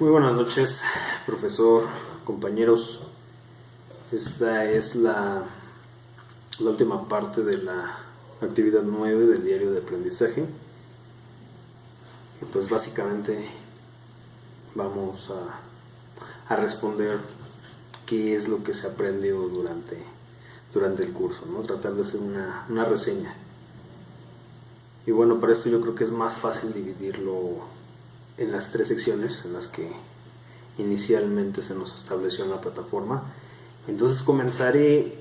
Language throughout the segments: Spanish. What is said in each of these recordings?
Muy buenas noches, profesor, compañeros. Esta es la última parte de la actividad 9 del diario de aprendizaje. Y pues básicamente vamos a responder qué es lo que se aprendió durante el curso, ¿no? Tratar de hacer una reseña. Y bueno, para esto yo creo que es más fácil dividirlo en las 3 secciones en las que inicialmente se nos estableció en la plataforma. Entonces comenzaré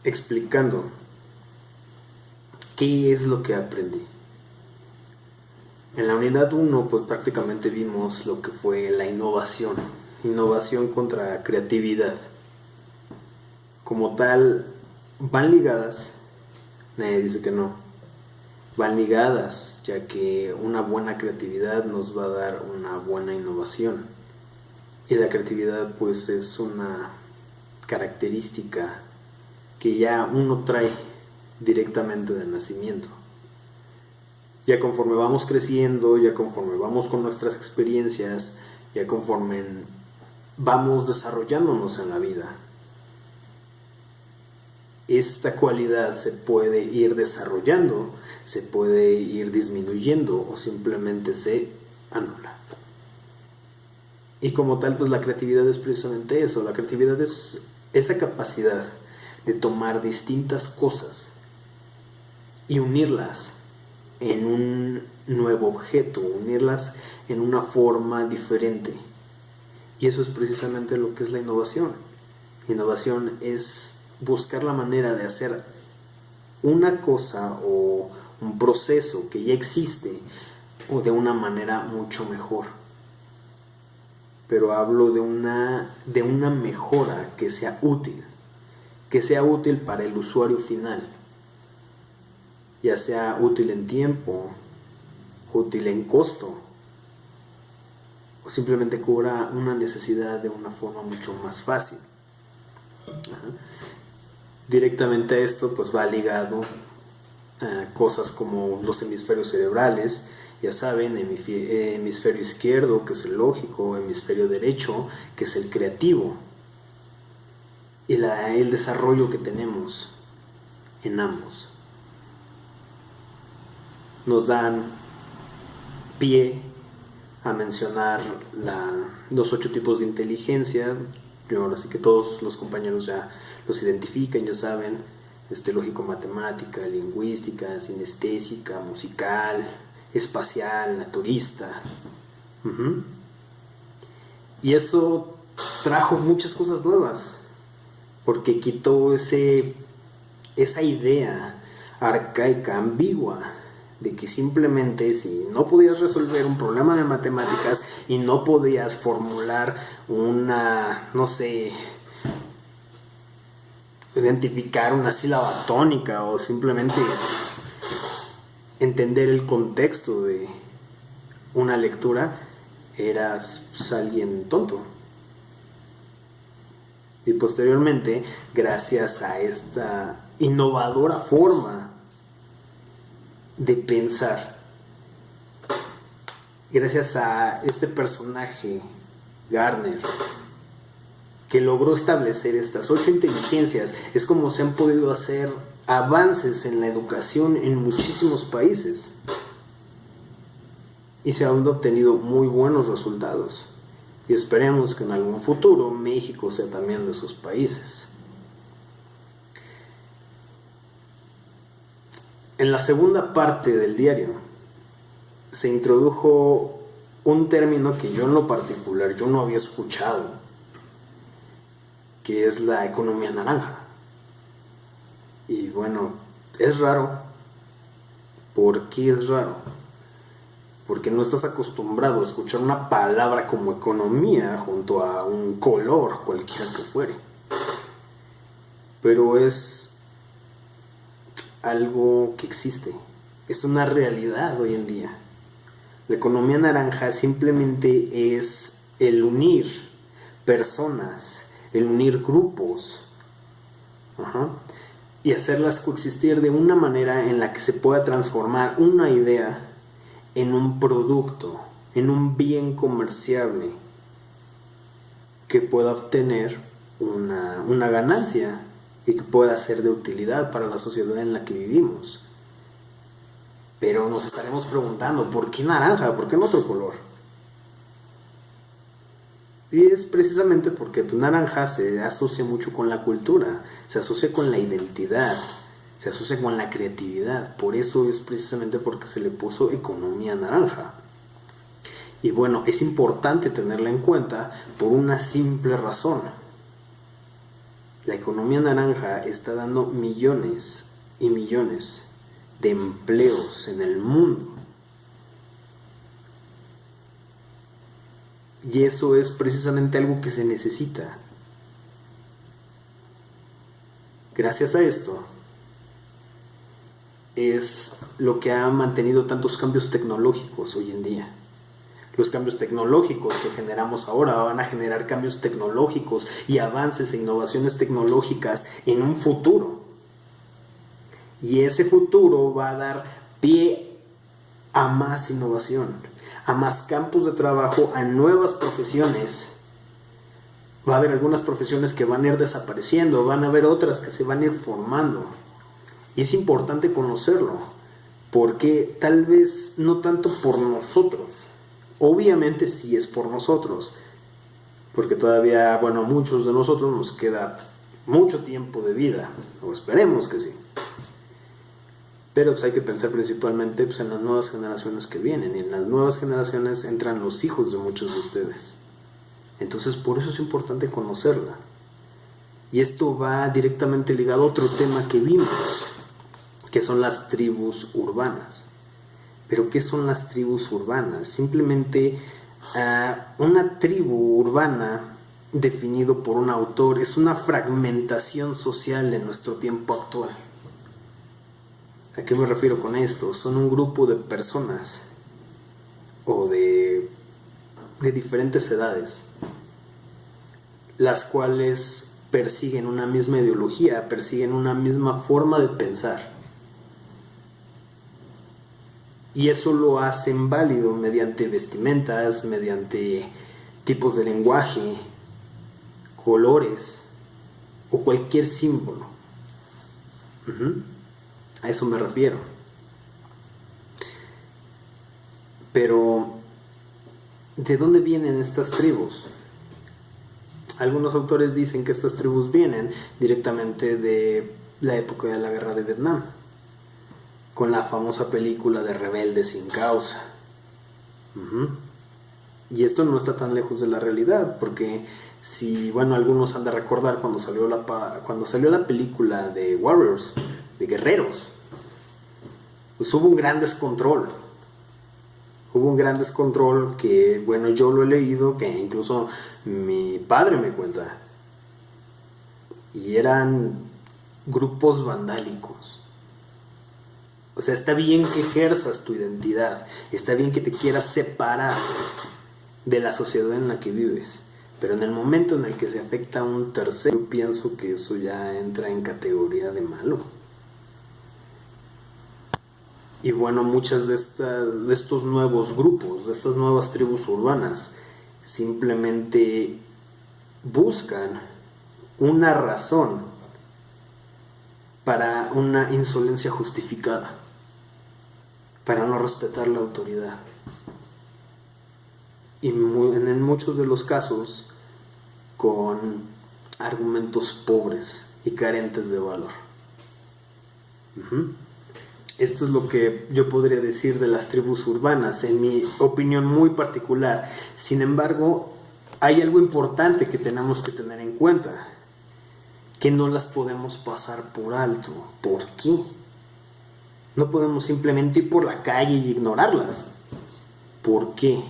explicando qué es lo que aprendí. En la unidad 1 pues prácticamente vimos lo que fue la innovación contra creatividad. Como tal, van ligadas, nadie dice que no, van ligadas, ya que una buena creatividad nos va a dar una buena innovación. Y la creatividad pues es una característica que ya uno trae directamente de nacimiento. Ya conforme vamos creciendo, ya conforme vamos con nuestras experiencias, ya conforme vamos desarrollándonos en la vida, esta cualidad se puede ir desarrollando, se puede ir disminuyendo o simplemente se anula. Y como tal, pues la creatividad es precisamente eso. La creatividad es esa capacidad de tomar distintas cosas y unirlas en un nuevo objeto, unirlas en una forma diferente. Y eso es precisamente lo que es la innovación. Innovación es buscar la manera de hacer una cosa o un proceso que ya existe o de una manera mucho mejor. Pero hablo de una mejora que sea útil para el usuario final, ya sea útil en tiempo, útil en costo, o simplemente cubra una necesidad de una forma mucho más fácil. Directamente a esto pues va ligado a cosas como los hemisferios cerebrales. Ya saben, hemisferio izquierdo, que es el lógico, hemisferio derecho, que es el creativo, y el desarrollo que tenemos en ambos nos dan pie a mencionar los 8 tipos de inteligencia. Yo ahora sí que todos los compañeros ya los identifican, ya saben, lógico-matemática, lingüística, sinestésica, musical, espacial, naturista. Y eso trajo muchas cosas nuevas, porque quitó esa idea arcaica, ambigua, de que simplemente si no podías resolver un problema de matemáticas y no podías formular identificar una sílaba tónica o simplemente entender el contexto de una lectura, eras alguien tonto. Y posteriormente, gracias a esta innovadora forma de pensar, gracias a este personaje, Gardner, que logró establecer estas 8 inteligencias, es como se han podido hacer avances en la educación en muchísimos países y se han obtenido muy buenos resultados, y esperemos que en algún futuro México sea también de esos países. En la segunda parte del diario se introdujo un término que yo en lo particular yo no había escuchado, que es la economía naranja. Y bueno, es raro. ¿Por qué es raro? Porque no estás acostumbrado a escuchar una palabra como economía junto a un color cualquiera que fuere. Pero es algo que existe, es una realidad hoy en día. La economía naranja simplemente es el unir personas, el unir grupos, y hacerlas coexistir de una manera en la que se pueda transformar una idea en un producto, en un bien comerciable que pueda obtener una ganancia y que pueda ser de utilidad para la sociedad en la que vivimos. Pero nos estaremos preguntando, ¿por qué naranja? ¿Por qué no otro color? Y es precisamente porque naranja se asocia mucho con la cultura, se asocia con la identidad, se asocia con la creatividad. Por eso es precisamente porque se le puso economía naranja. Y bueno, es importante tenerla en cuenta por una simple razón. La economía naranja está dando millones y millones de empleos en el mundo. Y eso es precisamente algo que se necesita. Gracias a esto es lo que ha mantenido tantos cambios tecnológicos hoy en día. Los cambios tecnológicos que generamos ahora van a generar cambios tecnológicos y avances e innovaciones tecnológicas en un futuro. Y ese futuro va a dar pie a más innovación, a más campos de trabajo, a nuevas profesiones. Va a haber algunas profesiones que van a ir desapareciendo, van a haber otras que se van a ir formando. Y es importante conocerlo, porque tal vez no tanto por nosotros, obviamente sí es por nosotros, porque todavía, bueno, a muchos de nosotros nos queda mucho tiempo de vida, o esperemos que sí. Pero pues hay que pensar principalmente en las nuevas generaciones que vienen, y en las nuevas generaciones entran los hijos de muchos de ustedes. Entonces por eso es importante conocerla. Y esto va directamente ligado a otro tema que vimos, que son las tribus urbanas. ¿Pero qué son las tribus urbanas? Simplemente una tribu urbana, definido por un autor, es una fragmentación social en nuestro tiempo actual. ¿A qué me refiero con esto? Son un grupo de personas o de diferentes edades, las cuales persiguen una misma ideología, persiguen una misma forma de pensar. Y eso lo hacen válido mediante vestimentas, mediante tipos de lenguaje, colores o cualquier símbolo. A eso me refiero. Pero, ¿de dónde vienen estas tribus? Algunos autores dicen que estas tribus vienen directamente de la época de la guerra de Vietnam, con la famosa película de Rebelde sin causa. Y esto no está tan lejos de la realidad, porque si, bueno, algunos han de recordar cuando salió la película de Warriors, de guerreros, pues hubo un gran descontrol. Hubo un gran descontrol que, bueno, yo lo he leído, que incluso mi padre me cuenta. Y eran grupos vandálicos. O sea, está bien que ejerzas tu identidad, está bien que te quieras separar de la sociedad en la que vives, pero en el momento en el que se afecta a un tercero, yo pienso que eso ya entra en categoría de malo. Y bueno, muchas de estos nuevos grupos, de estas nuevas tribus urbanas, simplemente buscan una razón para una insolencia justificada, para no respetar la autoridad. Y en muchos de los casos con argumentos pobres y carentes de valor. Esto es lo que yo podría decir de las tribus urbanas, en mi opinión muy particular. Sin embargo, hay algo importante que tenemos que tener en cuenta, que no las podemos pasar por alto. ¿Por qué? No podemos simplemente ir por la calle y ignorarlas. ¿Por qué?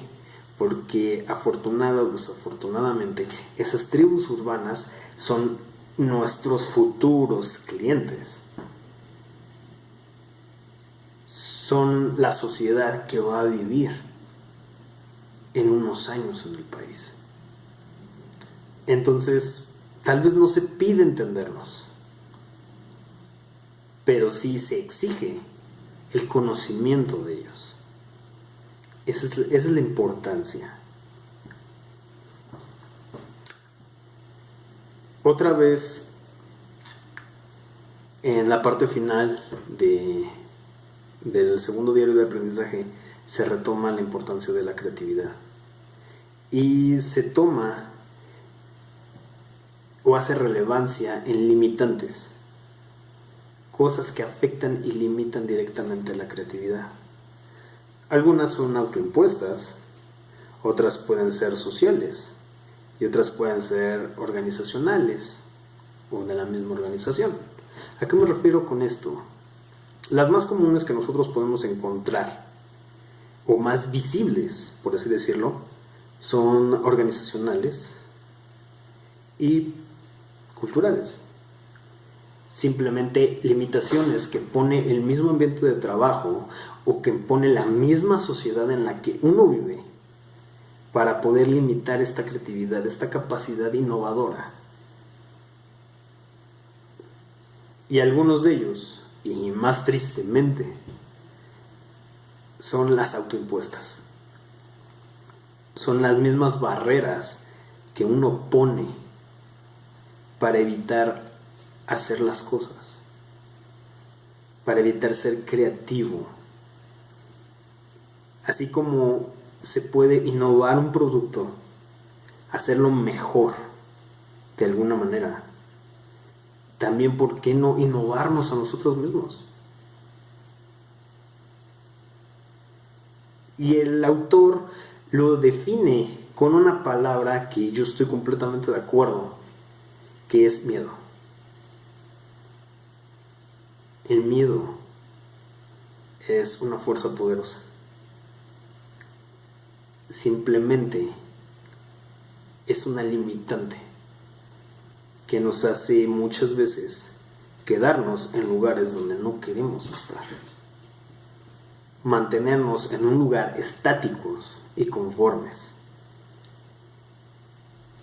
Porque afortunada o desafortunadamente, esas tribus urbanas son nuestros futuros clientes. Son la sociedad que va a vivir en unos años en el país. Entonces, tal vez no se pide entenderlos, pero sí se exige el conocimiento de ellos. Esa es la importancia. Otra vez, en la parte final del segundo diario de aprendizaje, se retoma la importancia de la creatividad. Y se toma o hace relevancia en limitantes, cosas que afectan y limitan directamente la creatividad. Algunas son autoimpuestas, otras pueden ser sociales y otras pueden ser organizacionales o de la misma organización. ¿A qué me refiero con esto? Las más comunes que nosotros podemos encontrar, o más visibles, por así decirlo, son organizacionales y culturales. Simplemente limitaciones que pone el mismo ambiente de trabajo o que pone la misma sociedad en la que uno vive para poder limitar esta creatividad, esta capacidad innovadora. Y algunos de ellos, y más tristemente, son las autoimpuestas. Son las mismas barreras que uno pone para evitar hacer las cosas, para evitar ser creativo. Así como se puede innovar un producto, hacerlo mejor de alguna manera, también ¿por qué no innovarnos a nosotros mismos? Y el autor lo define con una palabra que yo estoy completamente de acuerdo, que es miedo. El miedo es una fuerza poderosa. Simplemente es una limitante que nos hace muchas veces quedarnos en lugares donde no queremos estar. Mantenernos en un lugar estáticos y conformes.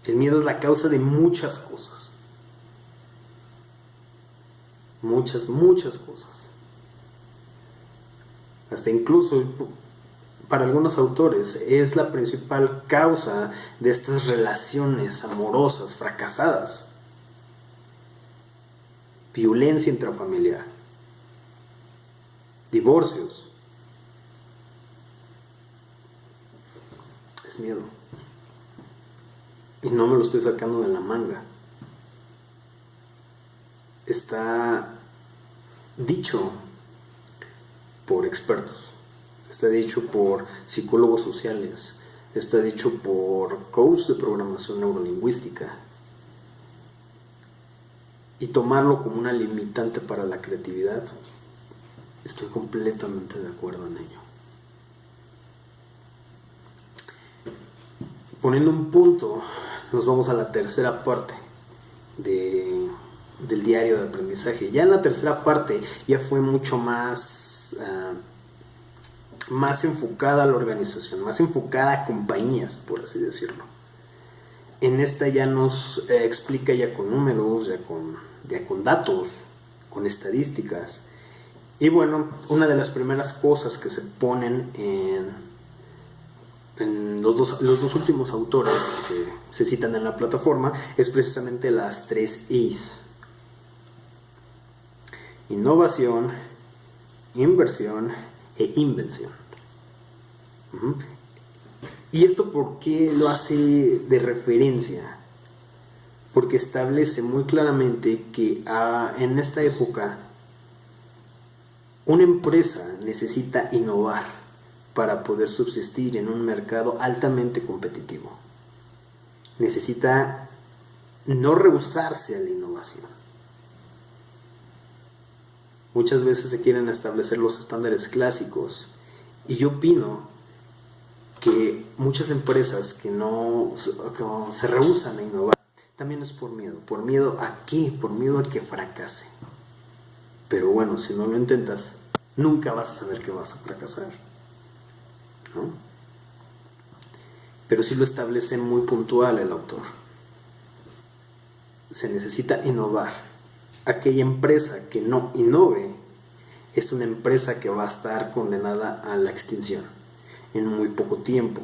El miedo es la causa de muchas cosas. Muchas cosas. Hasta incluso para algunos autores es la principal causa de estas relaciones amorosas fracasadas. Violencia intrafamiliar. Divorcios. Es miedo. Y no me lo estoy sacando de la manga. Está dicho por expertos, está dicho por psicólogos sociales, está dicho por coaches de programación neurolingüística. Y tomarlo como una limitante para la creatividad, estoy completamente de acuerdo en ello. Poniendo un punto, nos vamos a la tercera parte del diario de aprendizaje. Ya en la tercera parte ya fue mucho más enfocada a la organización, más enfocada a compañías, por así decirlo. En esta ya nos explica ya con números, ya con datos, con estadísticas. Y bueno, una de las primeras cosas que se ponen en los dos últimos autores que se citan en la plataforma es precisamente las 3 I's: innovación, inversión e invención. ¿Y esto por qué lo hace de referencia? Porque establece muy claramente que en esta época una empresa necesita innovar para poder subsistir en un mercado altamente competitivo. Necesita no rehusarse a la innovación. Muchas veces se quieren establecer los estándares clásicos y yo opino que muchas empresas que se rehúsan a innovar también es por miedo. ¿Por miedo a qué? Por miedo a que fracase. Pero bueno, si no lo intentas, nunca vas a saber que vas a fracasar, ¿no? Pero sí lo establece muy puntual el autor. Se necesita innovar. Aquella empresa que no innove es una empresa que va a estar condenada a la extinción. en muy poco tiempo.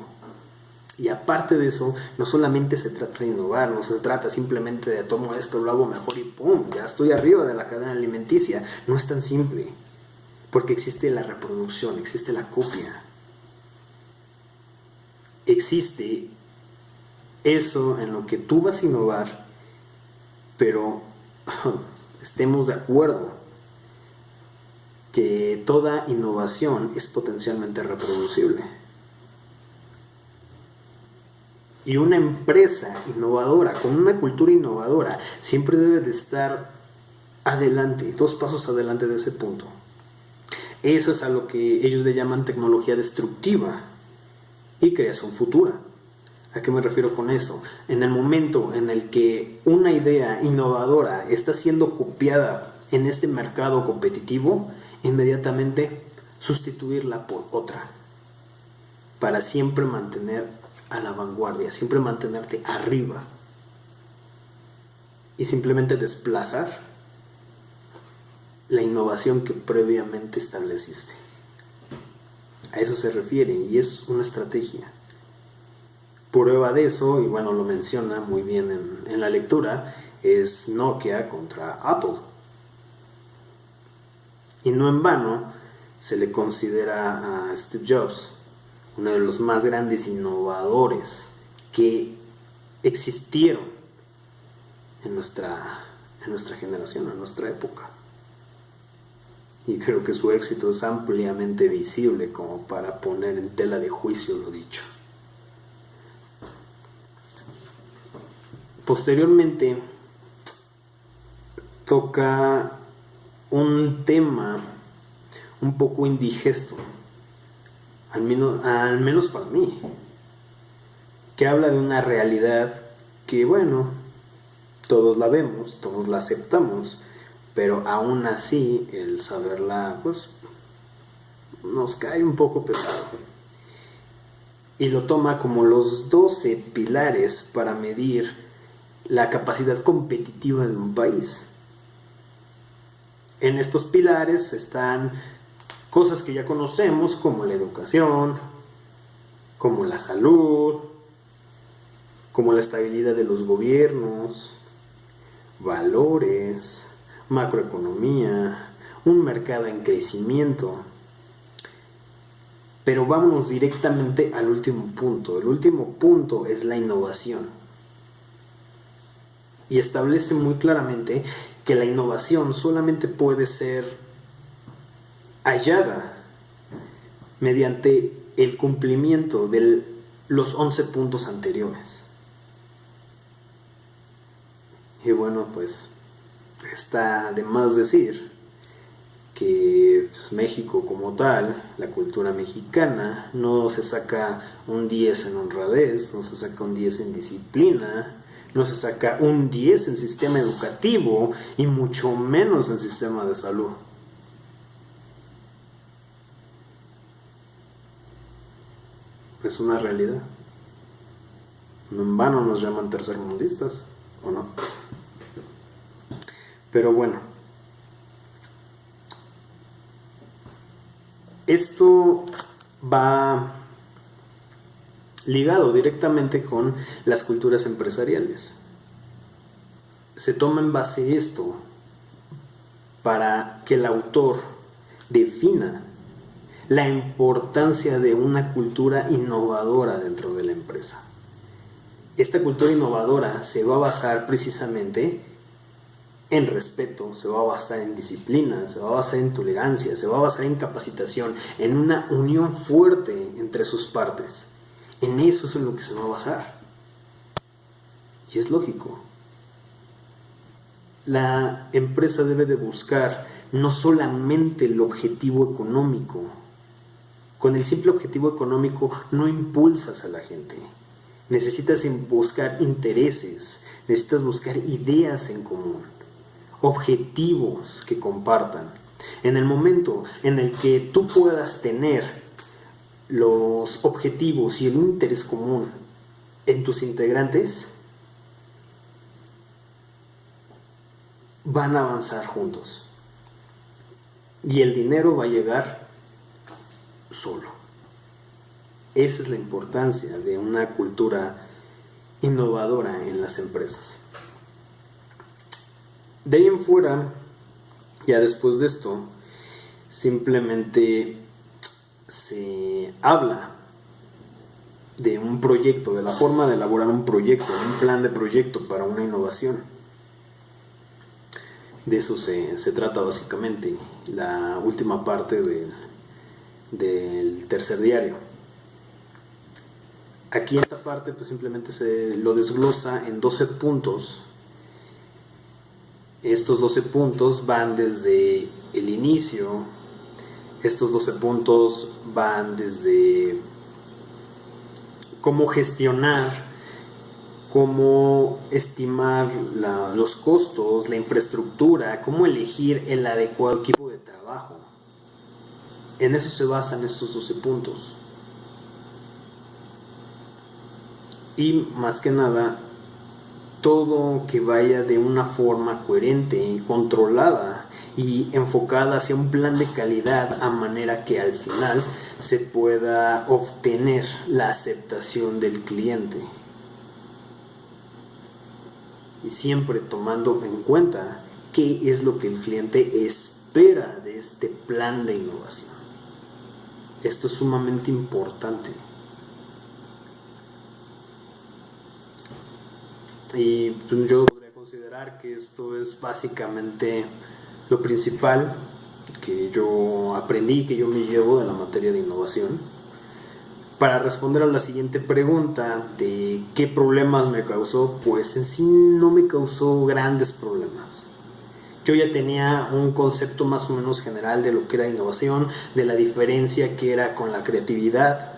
Y aparte de eso, no solamente se trata de innovar, no se trata simplemente de tomo esto, lo hago mejor y ¡pum! Ya estoy arriba de la cadena alimenticia. No es tan simple, porque existe la reproducción, existe la copia. Existe eso en lo que tú vas a innovar, pero estemos de acuerdo que toda innovación es potencialmente reproducible. Y una empresa innovadora, con una cultura innovadora, siempre debe de estar adelante, 2 pasos adelante de ese punto. Eso es a lo que ellos le llaman tecnología destructiva y creación futura. ¿A qué me refiero con eso? En el momento en el que una idea innovadora está siendo copiada en este mercado competitivo, inmediatamente sustituirla por otra, para siempre mantener a la vanguardia, siempre mantenerte arriba y simplemente desplazar la innovación que previamente estableciste. A eso se refiere y es una estrategia. Prueba de eso, y bueno, lo menciona muy bien en la lectura, es Nokia contra Apple. Y no en vano se le considera a Steve Jobs uno de los más grandes innovadores que existieron en nuestra generación, en nuestra época. Y creo que su éxito es ampliamente visible como para poner en tela de juicio lo dicho. Posteriormente toca un tema un poco indigesto, al menos para mí, que habla de una realidad que, bueno, todos la vemos, todos la aceptamos, pero aún así el saberla, pues, nos cae un poco pesado. Y lo toma como los 12 pilares para medir la capacidad competitiva de un país. En estos pilares están cosas que ya conocemos, como la educación, como la salud, como la estabilidad de los gobiernos, valores, macroeconomía, un mercado en crecimiento. Pero vamos directamente al último punto. El último punto es la innovación. Y establece muy claramente que la innovación solamente puede ser hallada mediante el cumplimiento de los 11 puntos anteriores. Y bueno, pues está de más decir que pues, México como tal, la cultura mexicana, no se saca un 10 en honradez, no se saca un 10 en disciplina, no se saca un 10 en sistema educativo y mucho menos en sistema de salud. Es una realidad. No en vano nos llaman tercermundistas, ¿o no? Pero bueno, esto va ligado directamente con las culturas empresariales. Se toma en base esto para que el autor defina la importancia de una cultura innovadora dentro de la empresa. Esta cultura innovadora se va a basar precisamente en respeto, se va a basar en disciplina, se va a basar en tolerancia, se va a basar en capacitación, en una unión fuerte entre sus partes. En eso es en lo que se va a basar. Y es lógico. La empresa debe de buscar no solamente el objetivo económico. Con el simple objetivo económico no impulsas a la gente. Necesitas buscar intereses, necesitas buscar ideas en común, objetivos que compartan. En el momento en el que tú puedas tener los objetivos y el interés común en tus integrantes, van a avanzar juntos. Y el dinero va a llegar solo. Esa es la importancia de una cultura innovadora en las empresas. De ahí en fuera, ya después de esto, simplemente se habla de un proyecto, de la forma de elaborar un proyecto, un plan de proyecto para una innovación. De eso se trata básicamente la última parte del tercer diario. Aquí esta parte pues simplemente se lo desglosa en 12 puntos. Estos 12 puntos van desde el inicio, estos 12 puntos van desde cómo gestionar, cómo estimar los costos, la infraestructura, cómo elegir el adecuado equipo de trabajo. En eso se basan estos 12 puntos. Y más que nada, todo que vaya de una forma coherente, controlada y enfocada hacia un plan de calidad, a manera que al final se pueda obtener la aceptación del cliente. Y siempre tomando en cuenta qué es lo que el cliente espera de este plan de innovación. Esto es sumamente importante. Y yo podría considerar que esto es básicamente lo principal que yo aprendí, que yo me llevo de la materia de innovación. Para responder a la siguiente pregunta de qué problemas me causó, pues en sí no me causó grandes problemas. Yo ya tenía un concepto más o menos general de lo que era innovación, de la diferencia que era con la creatividad.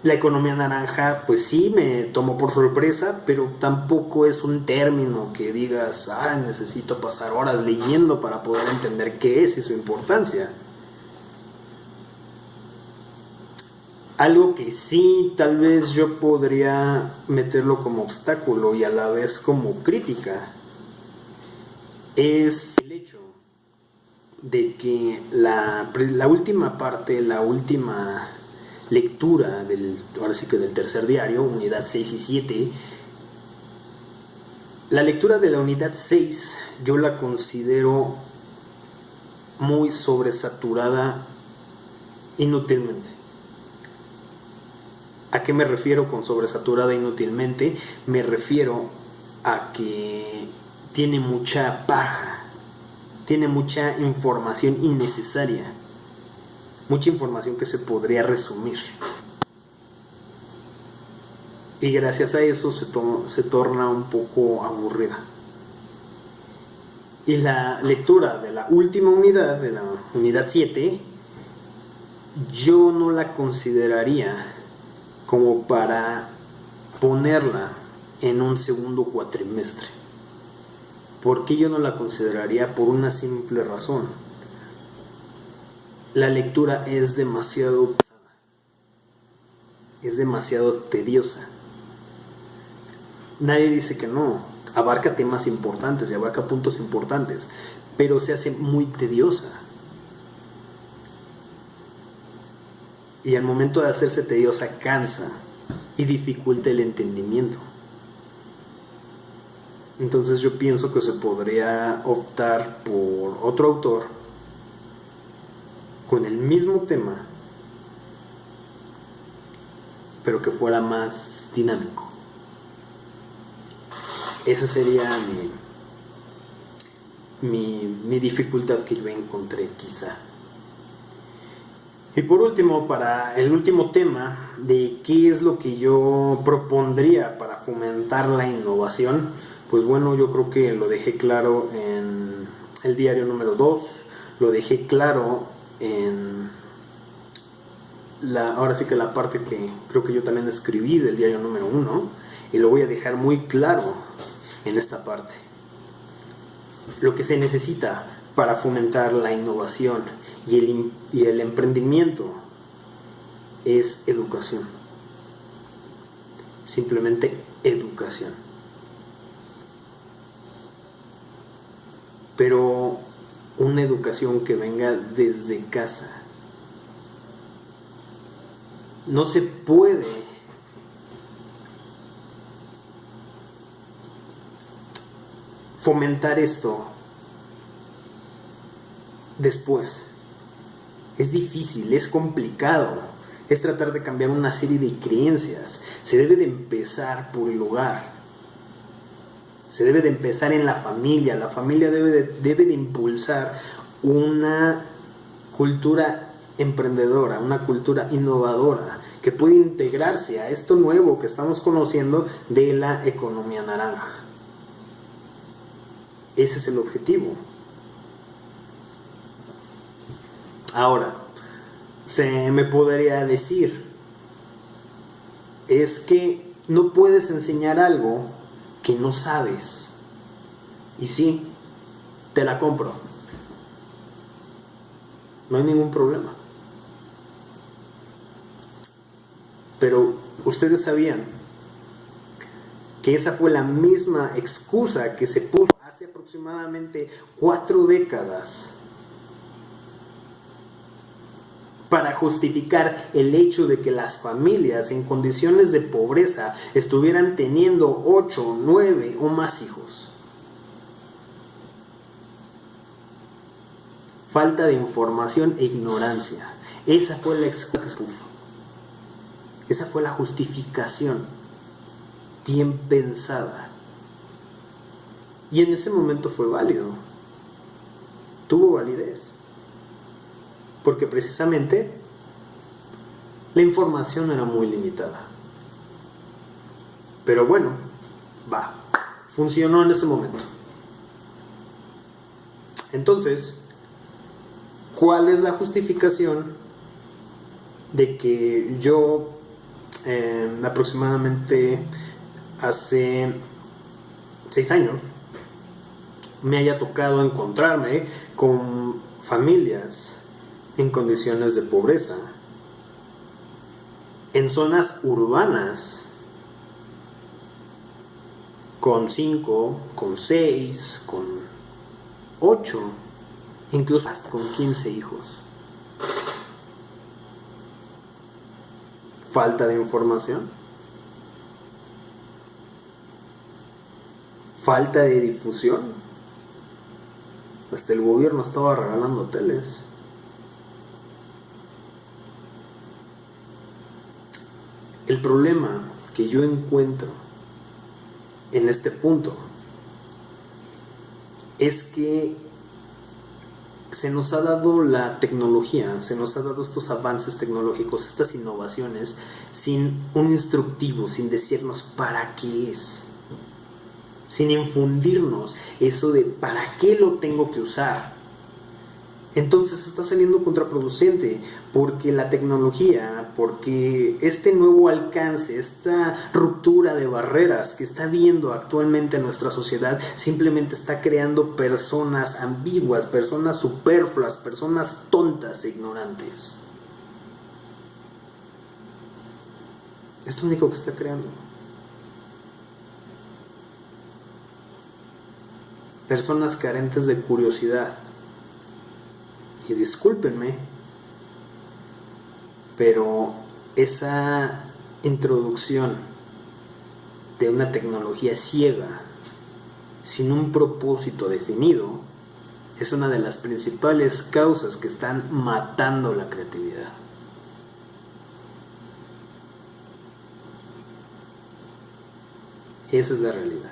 La economía naranja, pues sí, me tomó por sorpresa, pero tampoco es un término que digas, necesito pasar horas leyendo para poder entender qué es y su importancia. Algo que sí, tal vez yo podría meterlo como obstáculo y a la vez como crítica, es el hecho de que la última parte, la última lectura del tercer diario, unidad 6 y 7, la lectura de la unidad 6 yo la considero muy sobresaturada inútilmente. ¿A qué me refiero con sobresaturada inútilmente? Me refiero a que tiene mucha paja, tiene mucha información innecesaria, mucha información que se podría resumir. Y gracias a eso se torna un poco aburrida. Y la lectura de la última unidad, de la unidad 7, yo no la consideraría como para ponerla en un segundo cuatrimestre. ¿Por qué yo no la consideraría? Por una simple razón. La lectura es demasiado pesada, es demasiado tediosa. Nadie dice que no, abarca temas importantes y abarca puntos importantes, pero se hace muy tediosa. Y al momento de hacerse tediosa cansa y dificulta el entendimiento. Entonces yo pienso que se podría optar por otro autor con el mismo tema, pero que fuera más dinámico. Esa sería mi dificultad que yo encontré, quizá. Y por último, para el último tema de qué es lo que yo propondría para fomentar la innovación, pues bueno, yo creo que lo dejé claro en el diario número 2, lo dejé claro en ahora sí que la parte que creo que yo también escribí del diario número 1, y lo voy a dejar muy claro en esta parte. Lo que se necesita para fomentar la innovación y el emprendimiento es educación. Simplemente educación. Pero una educación que venga desde casa. No se puede fomentar esto después. Es difícil, es complicado, es tratar de cambiar una serie de creencias. Se debe de empezar por el hogar, se debe de empezar en la familia. La familia debe de impulsar una cultura emprendedora, una cultura innovadora, que puede integrarse a esto nuevo que estamos conociendo de la economía naranja. Ese es el objetivo. Ahora, se me podría decir, es que no puedes enseñar algo que no sabes. Y sí, te la compro. No hay ningún problema. Pero ustedes sabían que esa fue la misma excusa que se puso hace aproximadamente 4 décadas para justificar el hecho de que las familias en condiciones de pobreza estuvieran teniendo 8, 9 o más hijos. Falta de información e ignorancia. Esa fue la excusa que se puso. Esa fue la justificación bien pensada. Y en ese momento fue válido. Tuvo validez. Porque precisamente la información era muy limitada. Pero bueno, funcionó en ese momento. Entonces, ¿cuál es la justificación de que yo aproximadamente hace 6 años me haya tocado encontrarme con familias en condiciones de pobreza, en zonas urbanas, con 5, con 6, con 8, incluso hasta con 15 hijos? Falta de información, falta de difusión. Hasta el gobierno estaba regalando hoteles. El problema que yo encuentro en este punto es que se nos ha dado la tecnología, se nos ha dado estos avances tecnológicos, estas innovaciones, sin un instructivo, sin decirnos para qué es, sin infundirnos eso de para qué lo tengo que usar. Entonces está saliendo contraproducente, porque la tecnología, porque este nuevo alcance, esta ruptura de barreras que está viendo actualmente nuestra sociedad, simplemente está creando personas ambiguas, personas superfluas, personas tontas e ignorantes. Es lo único que está creando. Personas carentes de curiosidad. Y discúlpenme, pero esa introducción de una tecnología ciega, sin un propósito definido, es una de las principales causas que están matando la creatividad. Esa es la realidad.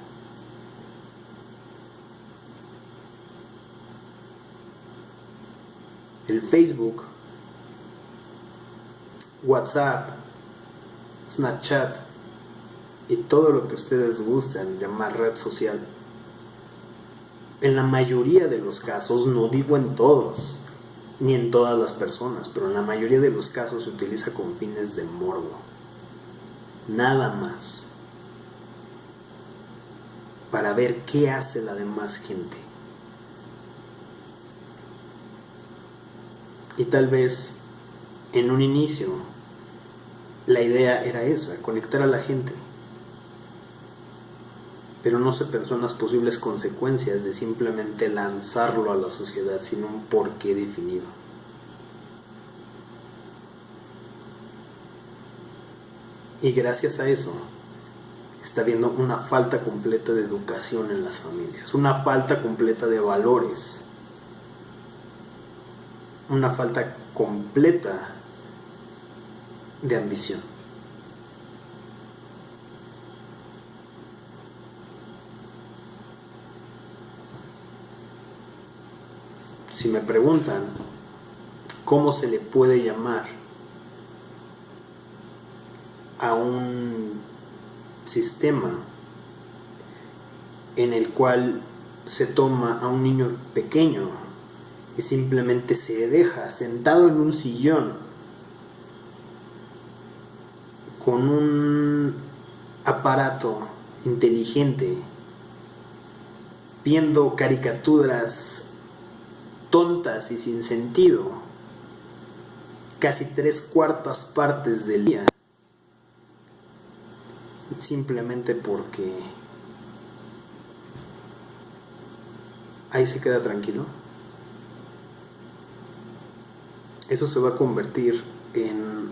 El Facebook, WhatsApp, Snapchat y todo lo que ustedes gustan llamar red social, en la mayoría de los casos, no digo en todos, ni en todas las personas, pero en la mayoría de los casos se utiliza con fines de morbo. Nada más. Para ver qué hace la demás gente. Y tal vez en un inicio la idea era esa, conectar a la gente. Pero no se pensó en las posibles consecuencias de simplemente lanzarlo a la sociedad sin un porqué definido. Y gracias a eso está habiendo una falta completa de educación en las familias, una falta completa de valores, una falta completa de ambición. Si me preguntan cómo se le puede llamar a un sistema en el cual se toma a un niño pequeño y simplemente se deja sentado en un sillón con un aparato inteligente viendo caricaturas tontas y sin sentido casi 3/4 partes del día, simplemente porque ahí se queda tranquilo, eso se va a convertir en